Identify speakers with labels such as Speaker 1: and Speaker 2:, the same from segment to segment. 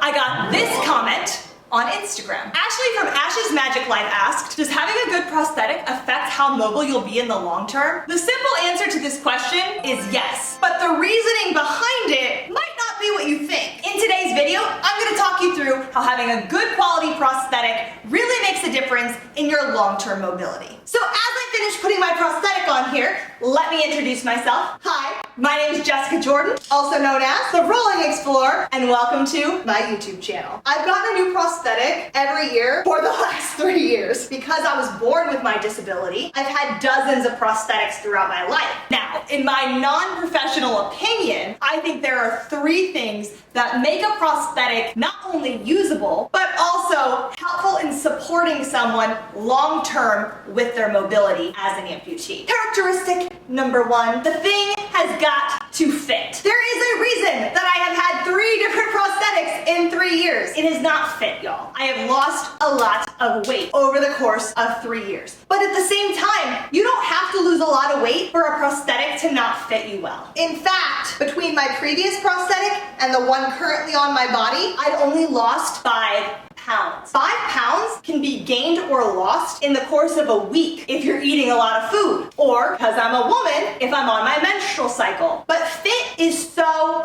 Speaker 1: I got this comment on Instagram. Ashley from Ash's Magic Life asked, does having a good prosthetic affect how mobile you'll be in the long term? The simple answer to this question is yes, but the reasoning behind it might not be what you think. In today's video, I'm going to talk you through how having a good quality prosthetic really makes a difference in your long-term mobility. So as I finish putting my prosthetic on here, let me introduce myself. Hi, my name is Jessica Jordan, also known as the Rolling Explorer, and welcome to my YouTube channel. I've gotten a new prosthetic every year for the last 3 years. Because I was born with my disability, I've had dozens of prosthetics throughout my life. Now, in my non-professional opinion, I think there are 3 things that make a prosthetic not only usable, but also helpful in supporting someone long-term with their mobility as an amputee. Characteristic number 1, the thing has got to fit. There is a reason that I have had 3 different prosthetics in 3 years. It has not fit, y'all. I have lost a lot of weight over the course of 3 years. But at the same time, you don't have to lose a lot of weight for a prosthetic to not fit you well. In fact, between my previous prosthetic and the one currently on my body, I'd only lost 5 pounds. 5 pounds can be gained or lost in the course of a week if you're eating a lot of food, or because I'm a woman, if I'm on my menstrual cycle. But fit is so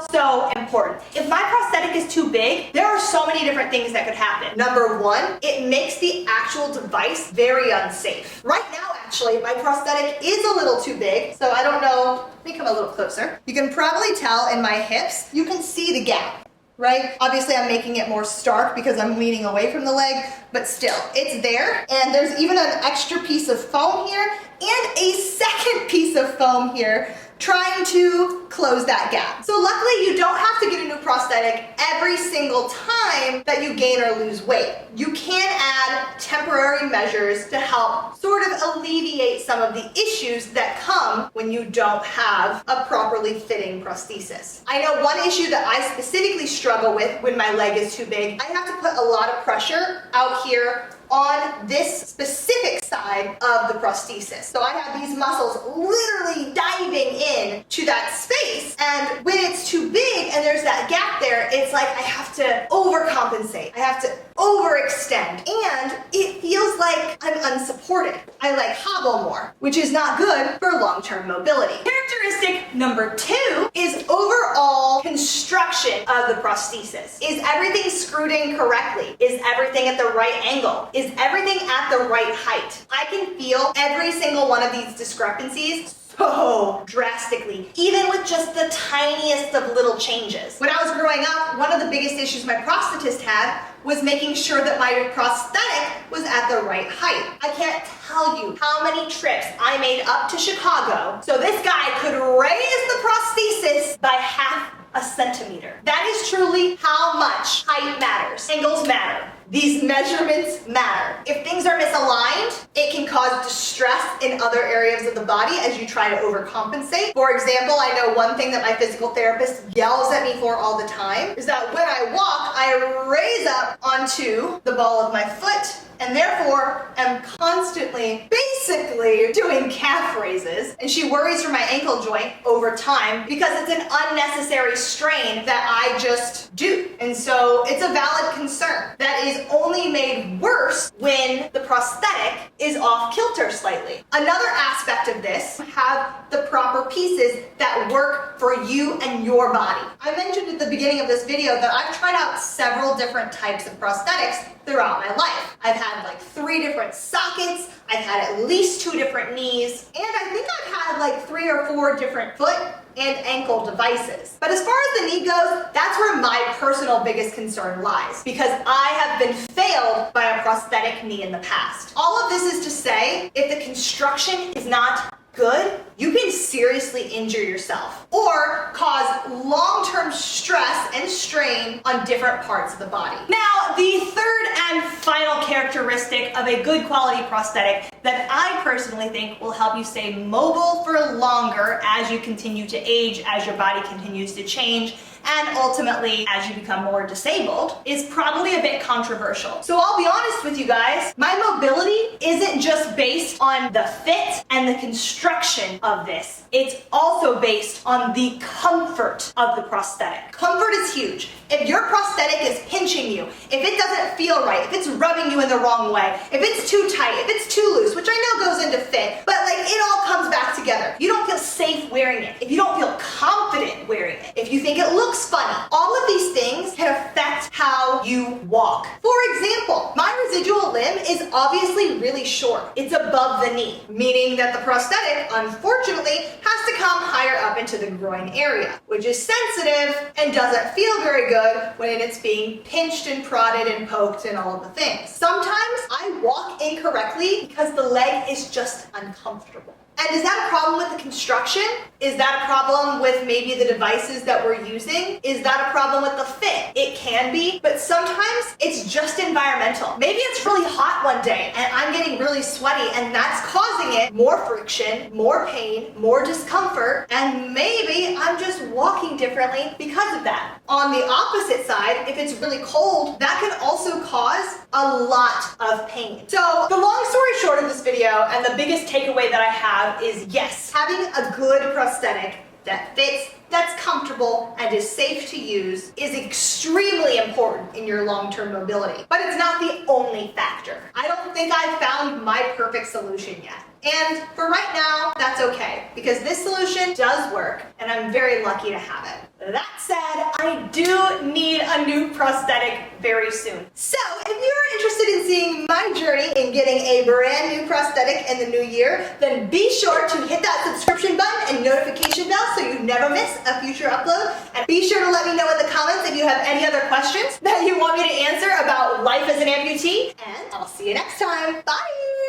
Speaker 1: important. If my prosthetic is too big, there are so many different things that could happen. Number 1, it makes the actual device very unsafe. Right now, actually, my prosthetic is a little too big, so I don't know. Let me come a little closer. You can probably tell in my hips, you can see the gap. Right? Obviously I'm making it more stark because I'm leaning away from the leg, but still, it's there. And there's even an extra piece of foam here and a second piece of foam here trying to close that gap. So luckily you don't have to get a new prosthetic every single time that you gain or lose weight. You can add temporary measures to help sort of alleviate some of the issues that come when you don't have a properly fitting prosthesis. I know one issue that I specifically struggle with when my leg is too big, I have to put a lot of pressure out here on this specific side of the prosthesis. So I have these muscles literally diving in to that space, and when it's too big and there's that gap there, it's like I have to overcompensate. I have to overextend, and it feels like I'm unsupported. I like hobble more, which is not good for long-term mobility. Characteristic number 2 is overall construction of the prosthesis. Is everything screwed in correctly? Is everything at the right angle? Is everything at the right height? I can feel every single one of these discrepancies so drastically, even with just the tiniest of little changes. When I was growing up, one of the biggest issues my prosthetist had was making sure that my prosthetic was at the right height. I can't tell you how many trips I made up to Chicago so this guy could raise the prosthesis by half a centimeter. That is truly how much height matters. Angles matter. These measurements matter. If things are misaligned, it can cause distress in other areas of the body as you try to overcompensate. For example, I know one thing that my physical therapist yells at me for all the time is that when I walk, I raise up onto the ball of my foot, and therefore am constantly, basically, doing calf raises. And she worries for my ankle joint over time because it's an unnecessary strain that I just do. And so it's a valid concern that is only made worse when the prosthetic is off kilter slightly. Another aspect of this, have the proper pieces that work for you and your body. I mentioned at the beginning of this video that I've tried out several different types of prosthetics throughout my life. I've had like 3 different sockets, I've had at least 2 different knees, and I think I've had like 3 or 4 different foot and ankle devices. But as far as the knee goes, that's where my personal biggest concern lies, because I have been failed by a prosthetic knee in the past. All of this is to say, if the construction is not good, you can seriously injure yourself or cause long-term stress and strain on different parts of the body. Now, the third and final characteristic of a good quality prosthetic that I personally think will help you stay mobile for longer as you continue to age, as your body continues to change, and ultimately as you become more disabled, is probably a bit controversial. So I'll be honest with you guys, my mobility isn't just based on the fit and the construction of this. It's also based on the comfort of the prosthetic. Comfort is huge. If your prosthetic is pinching you, if it doesn't feel right, if it's rubbing you in the wrong way, if it's too tight, if it's too loose, which I know goes into fit, but like it all comes back together. You don't feel safe wearing it. If you don't feel confident wearing it, if you think it looks funny, all of these things can affect how you walk. For example, my residual limb is obviously really short. It's above the knee, meaning that the prosthetic, unfortunately, has to come higher up into the groin area, which is sensitive and doesn't feel very good when it's being pinched and prodded and poked and all of the things. Sometimes I walk incorrectly because the leg is just uncomfortable. And is that a problem with the construction? Is that a problem with maybe the devices that we're using? Is that a problem with the fit? It can be, but sometimes it's just environmental. Maybe it's really hot one day and I'm getting really sweaty and that's causing it more friction, more pain, more discomfort, and maybe I'm just walking differently because of that. On the opposite side, if it's really cold, that can also cause a lot of pain. So the long story short of this video and the biggest takeaway that I have is yes, having a good prosthetic that fits, that's comfortable, and is safe to use is extremely important in your long-term mobility. But it's not the only factor. I don't think I've found my perfect solution yet. And for right now, that's okay, because this solution does work, and I'm very lucky to have it. That said, I do need a new prosthetic very soon. So if you're interested in seeing my journey in getting a brand new prosthetic in the new year, then be sure to hit that subscription button and notification bell so you never miss a future upload. And be sure to let me know in the comments if you have any other questions that you want me to answer about life as an amputee. And I'll see you next time. Bye!